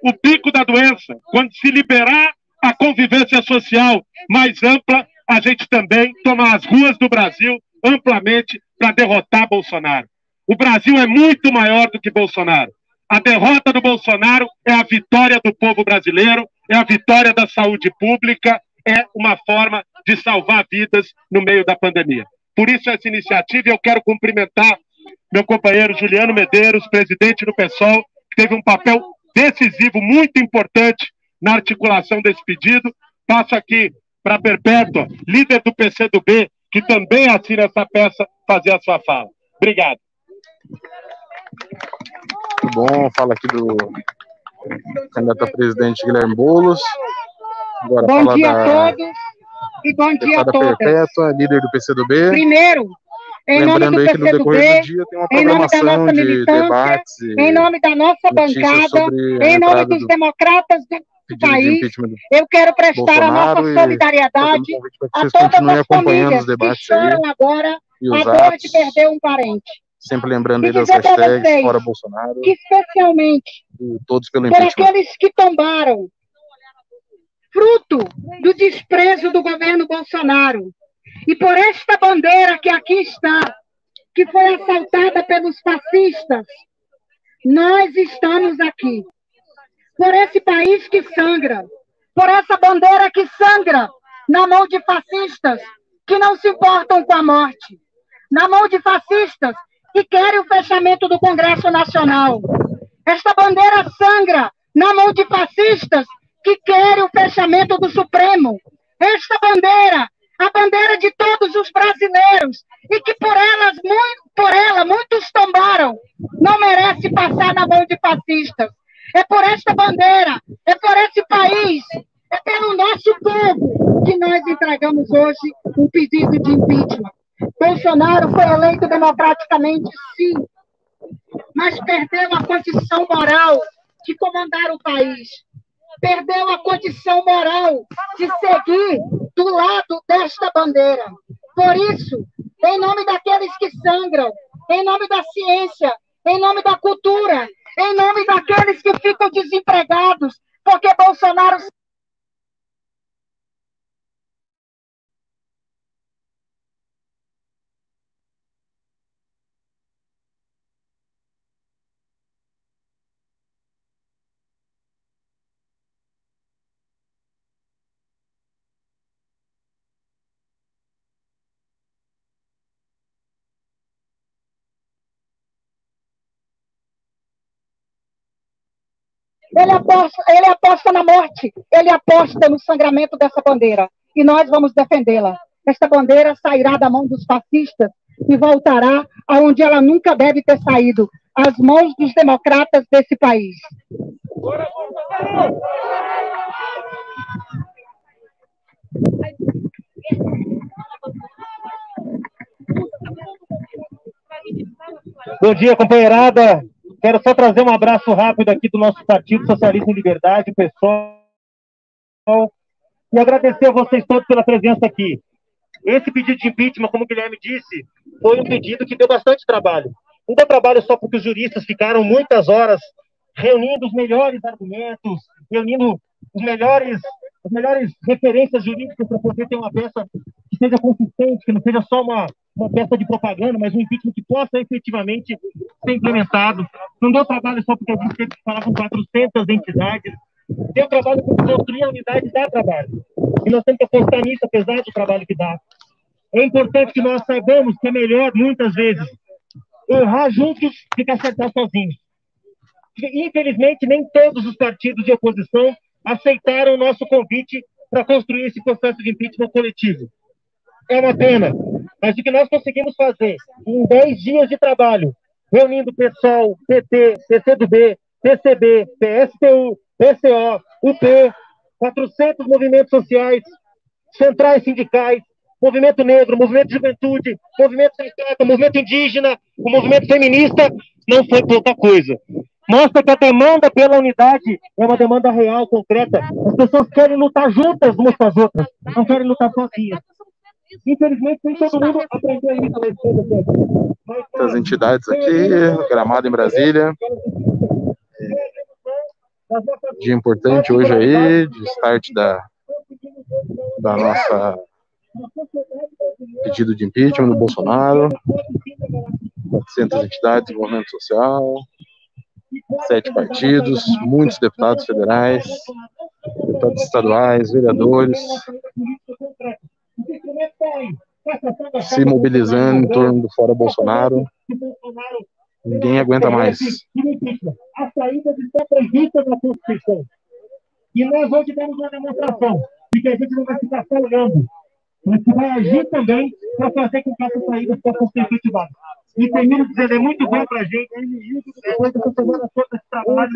o pico da doença, quando se liberar a convivência social mais ampla, a gente também tomar as ruas do Brasil amplamente para derrotar Bolsonaro. O Brasil é muito maior do que Bolsonaro. A derrota do Bolsonaro é a vitória do povo brasileiro, é a vitória da saúde pública, é uma forma de salvar vidas no meio da pandemia. Por isso essa iniciativa, eu quero cumprimentar meu companheiro Juliano Medeiros, presidente do PSOL, que teve um papel decisivo, muito importante na articulação desse pedido. Passo aqui para a Perpétua, líder do PCdoB, que também assina essa peça, fazer a sua fala. Obrigado. Muito bom, fala aqui do candidato a presidente Guilherme Boulos. Agora bom dia a todos e bom dia a todas. Perpétua, líder do PCdoB. Primeiro, em nome do PCdoB, em nome da nossa militância, em nome da nossa bancada, em nome dos democratas do país, eu quero prestar a nossa solidariedade a todas as famílias que choram agora a dor de perder um parente. Sempre lembrando aí das hashtags fora Bolsonaro, especialmente todos pelo por aqueles que tombaram, fruto do desprezo do governo Bolsonaro, e por esta bandeira que aqui está, que foi assaltada pelos fascistas. Nós estamos aqui por esse país que sangra, por essa bandeira que sangra na mão de fascistas que não se importam com a morte, na mão de fascistas que querem o fechamento do Congresso Nacional. Esta bandeira sangra na mão de fascistas que querem o fechamento do Supremo. Esta bandeira, a bandeira de todos os brasileiros, e que por ela muitos tombaram, não merece passar na mão de fascistas. É por esta bandeira, é por esse país, é pelo nosso povo que nós entregamos hoje um pedido de impeachment. Bolsonaro foi eleito democraticamente, sim, mas perdeu a condição moral de comandar o país. Perdeu a condição moral de seguir do lado desta bandeira. Por isso, em nome daqueles que sangram, em nome da ciência, em nome da cultura, em nome daqueles que ficam desempregados, porque Bolsonaro Ele aposta na morte, ele aposta no sangramento dessa bandeira. E nós vamos defendê-la. Esta bandeira sairá da mão dos fascistas e voltará aonde ela nunca deve ter saído, às mãos dos democratas desse país. Bom dia, companheirada. Quero só trazer um abraço rápido aqui do nosso Partido Socialismo e Liberdade, pessoal, e agradecer a vocês todos pela presença aqui. Esse pedido de impeachment, como o Guilherme disse, foi um pedido que deu bastante trabalho. Não deu trabalho só porque os juristas ficaram muitas horas reunindo os melhores argumentos, reunindo as melhores referências jurídicas para poder ter uma peça que seja consistente, que não seja só uma peça de propaganda, mas um impeachment que possa efetivamente ser implementado. Não deu trabalho só porque a gente teve que falar com 400 entidades. Deu trabalho porque construir a unidade dá trabalho. E nós temos que apostar nisso, apesar do trabalho que dá. É importante que nós saibamos que é melhor, muitas vezes, errar juntos do que acertar sozinhos. Infelizmente, nem todos os partidos de oposição aceitaram o nosso convite para construir esse processo de impeachment coletivo. É uma pena, mas o que nós conseguimos fazer em 10 dias de trabalho, reunindo PSOL, PT, PCdoB, PCB, PSTU, PCO, UP, 400 movimentos sociais, centrais sindicais, movimento negro, movimento de juventude, movimento sindicato, movimento indígena, o movimento feminista, não foi pouca coisa. Mostra que a demanda pela unidade é uma demanda real, concreta. As pessoas querem lutar juntas umas com as outras, não querem lutar sozinhas. Infelizmente, nem todo mundo aprendeu isso na esquerda. As entidades aqui, Gramado em Brasília. Dia importante hoje aí, de start da nossa pedido de impeachment do Bolsonaro. 400 entidades, movimento social, 7 partidos, muitos deputados federais, deputados estaduais, vereadores, se mobilizando em torno do Fora Bolsonaro. Ninguém aguenta mais. A saída está prevista na Constituição. E nós hoje temos uma demonstração de que a gente não vai ficar só olhando, mas que vai agir também para fazer com que essas saídas possam ser efetivadas. E termino dizendo, é muito bom para a gente, depois dessa semana toda esse trabalho,